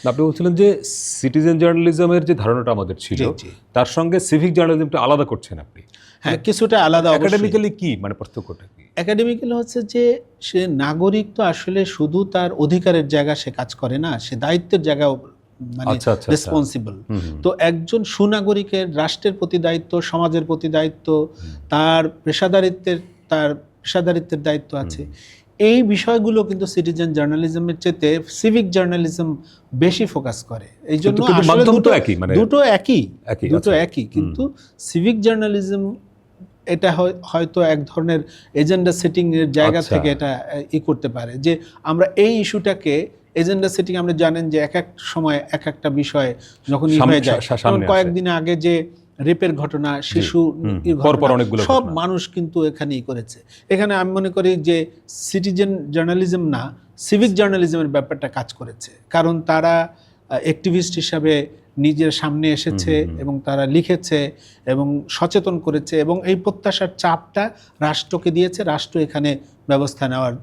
আপনি বলছিলেন যে সিটিজেন জার্নালিজমের যে ধারণাটা আমাদের ছিল তার সঙ্গে সিভিক জার্নালিজমটা আলাদা করছেন আপনি। হ্যাঁ, কিছুটা আলাদা। একাডেমিক্যালি কি মানে পার্থক্যটা কি? একাডেমিক্যালি হচ্ছে যে সে নাগরিক তো আসলে শুধু তার অধিকারের জায়গা সে কাজ করে না, সে দায়িত্বের জায়গাও মানে রেসপন্সিবল। তো একজন সুনাগরিকের রাষ্ট্রের প্রতি দায়িত্ব, সমাজের প্রতি দায়িত্ব, তার পেশাদারিত্বের দায়িত্ব আছে। এই বিষয়গুলো কিন্তু সিটিজেন জার্নালিজমের চেয়ে সিভিক জার্নালিজম বেশি ফোকাস করে। এই জন্য দুটো একই, কিন্তু সিভিক জার্নালিজম এটা হয়তো এক ধরনের এজেন্ডা সেটিং এর জায়গা থেকে এটা করতে পারে যে আমরা এই ইস্যুটাকে এজেন্ডা সেটিং, আমরা জানেন যে এক এক সময় এক একটা বিষয় যখন হয়ে যায়, কয়েকদিন আগে যে রেপের ঘটনা, শিশু সব মানুষ কিন্তু এখানেই করেছে। এখানে আমি মনে করি যে সিটিজেন জার্নালিজম না, সিভিক জার্নালিজমের ব্যাপারটা কাজ করেছে, কারণ তারা অ্যাক্টিভিস্ট হিসাবে নিজের সামনে এসেছে এবং তারা লিখেছে এবং সচেতন করেছে এবং এই প্রত্যাশার চাপটা রাষ্ট্রকে দিয়েছে, রাষ্ট্র এখানে ব্যবস্থা নেওয়ার